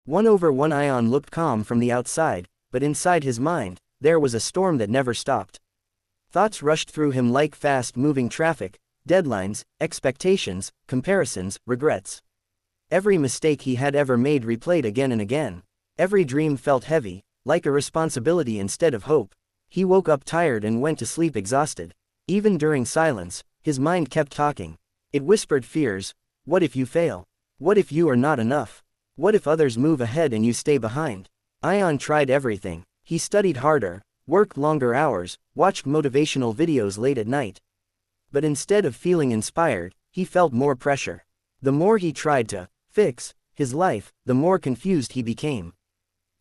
1/1 Ayaan looked calm from the outside, but inside his mind, there was a storm that never stopped. Thoughts rushed through him like fast-moving traffic, deadlines, expectations, comparisons, regrets. Every mistake he had ever made replayed again and again. Every dream felt heavy, like a responsibility instead of hope. He woke up tired and went to sleep exhausted. Even during silence, his mind kept talking. It whispered fears. What if you fail? What if you are not enough? What if others move ahead and you stay behind? Ayaan tried everything. He studied harder, worked longer hours, watched motivational videos late at night. But instead of feeling inspired, he felt more pressure. The more he tried to fix his life, the more confused he became.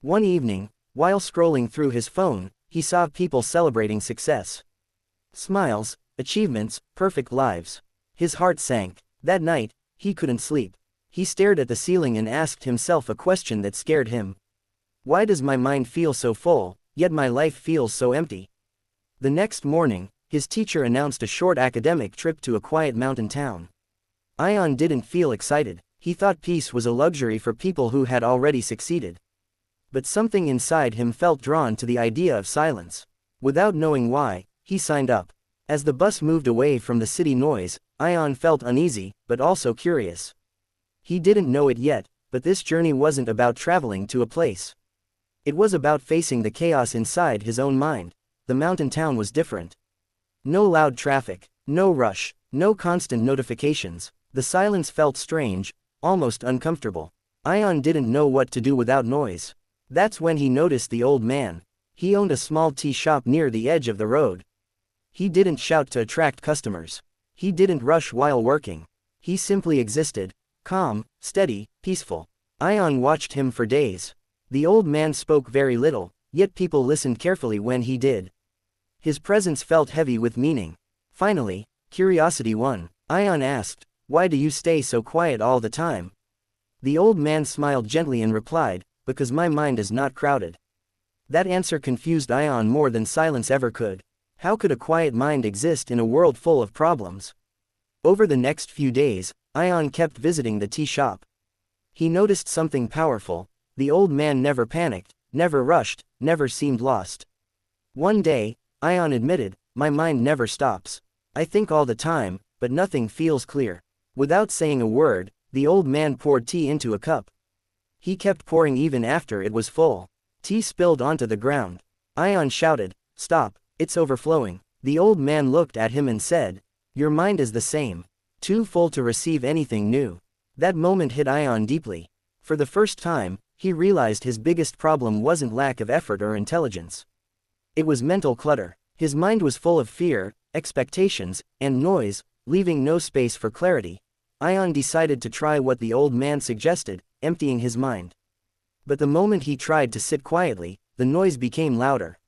One evening, while scrolling through his phone, he saw people celebrating success. Smiles, achievements, perfect lives. His heart sank. That night, he couldn't sleep. He stared at the ceiling and asked himself a question that scared him. Why does my mind feel so full, yet my life feels so empty? The next morning, his teacher announced a short academic trip to a quiet mountain town. Ayaan didn't feel excited. He thought peace was a luxury for people who had already succeeded. But something inside him felt drawn to the idea of silence. Without knowing why, he signed up. As the bus moved away from the city noise, Ayaan felt uneasy, but also curious. He didn't know it yet, but this journey wasn't about traveling to a place. It was about facing the chaos inside his own mind. The mountain town was different. No loud traffic, no rush, no constant notifications. The silence felt strange, almost uncomfortable. Ayaan didn't know what to do without noise. That's when he noticed the old man. He owned a small tea shop near the edge of the road. He didn't shout to attract customers. He didn't rush while working. He simply existed. Calm, steady, peaceful. Ayaan watched him for days. The old man spoke very little, yet people listened carefully when he did. His presence felt heavy with meaning. Finally, curiosity won. Ayaan asked, "Why do you stay so quiet all the time?" The old man smiled gently and replied, "Because my mind is not crowded." That answer confused Ayaan more than silence ever could. How could a quiet mind exist in a world full of problems? Over the next few days, Ayaan kept visiting the tea shop. He noticed something powerful. The old man never panicked, never rushed, never seemed lost. One day, Ayaan admitted, "My mind never stops. I think all the time, but nothing feels clear." Without saying a word, the old man poured tea into a cup. He kept pouring even after it was full. Tea spilled onto the ground. Ayaan shouted, "Stop, it's overflowing." The old man looked at him and said, "Your mind is the same. Too full to receive anything new." That moment hit Ayaan deeply. For the first time, he realized his biggest problem wasn't lack of effort or intelligence. It was mental clutter. His mind was full of fear, expectations, and noise, leaving no space for clarity. Ayaan decided to try what the old man suggested, emptying his mind. But the moment he tried to sit quietly, the noise became louder.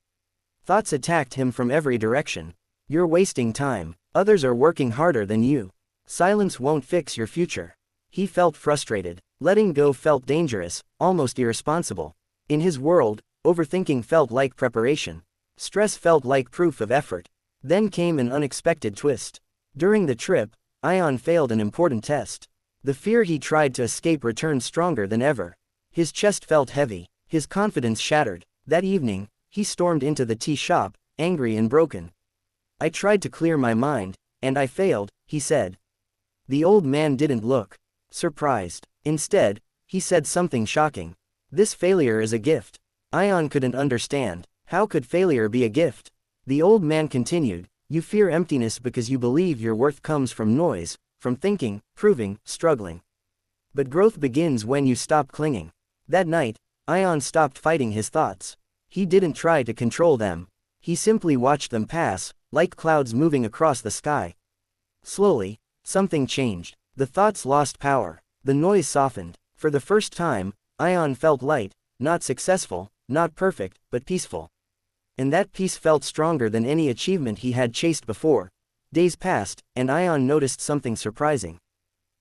Thoughts attacked him from every direction. "You're wasting time. Others are working harder than you. Silence won't fix your future." He felt frustrated. Letting go felt dangerous, almost irresponsible. In his world, overthinking felt like preparation. Stress felt like proof of effort. Then came an unexpected twist. During the trip, Ayaan failed an important test. The fear he tried to escape returned stronger than ever. His chest felt heavy, his confidence shattered. That evening, he stormed into the tea shop, angry and broken. "I tried to clear my mind, and I failed," he said. The old man didn't look surprised. Instead, he said something shocking. "This failure is a gift." Ayaan couldn't understand. How could failure be a gift? The old man continued, "You fear emptiness because you believe your worth comes from noise, from thinking, proving, struggling. But growth begins when you stop clinging." That night, Ayaan stopped fighting his thoughts. He didn't try to control them. He simply watched them pass, like clouds moving across the sky. Slowly, something changed. The thoughts lost power. The noise softened. For the first time, Ayaan felt light, not successful, not perfect, but peaceful. And that peace felt stronger than any achievement he had chased before. Days passed, and Ayaan noticed something surprising.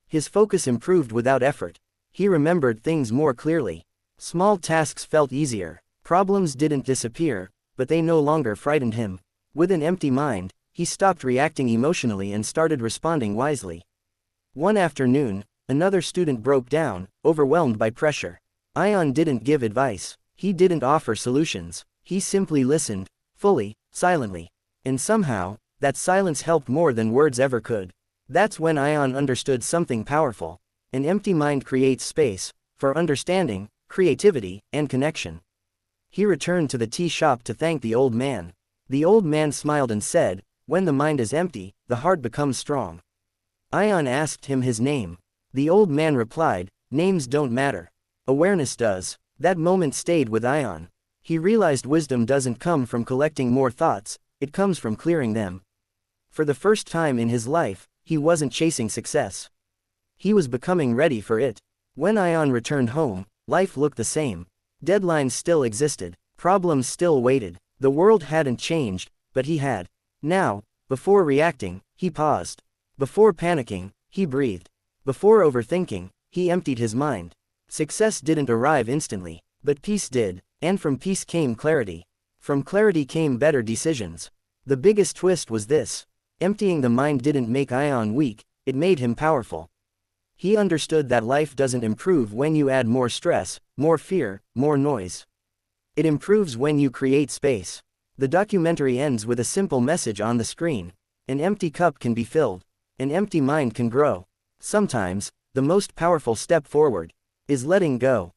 His focus improved without effort. He remembered things more clearly. Small tasks felt easier. Problems didn't disappear, but they no longer frightened him. With an empty mind, he stopped reacting emotionally and started responding wisely. One afternoon, another student broke down, overwhelmed by pressure. Ayaan didn't give advice. He didn't offer solutions. He simply listened, fully, silently. And somehow, that silence helped more than words ever could. That's when Ayaan understood something powerful. An empty mind creates space for understanding, creativity, and connection. He returned to the tea shop to thank the old man. The old man smiled and said, "When the mind is empty, the heart becomes strong." Ayaan asked him his name. The old man replied, "Names don't matter. Awareness does." That moment stayed with Ayaan. He realized wisdom doesn't come from collecting more thoughts, it comes from clearing them. For the first time in his life, he wasn't chasing success. He was becoming ready for it. When Ayaan returned home, life looked the same. Deadlines still existed, problems still waited. The world hadn't changed, but he had. Now, before reacting, he paused. Before panicking, he breathed. Before overthinking, he emptied his mind. Success didn't arrive instantly, but peace did, and from peace came clarity. From clarity came better decisions. The biggest twist was this: emptying the mind didn't make Ayaan weak, it made him powerful. He understood that life doesn't improve when you add more stress, more fear, more noise. It improves when you create space. The documentary ends with a simple message on the screen: an empty cup can be filled. An empty mind can grow. Sometimes, the most powerful step forward is letting go.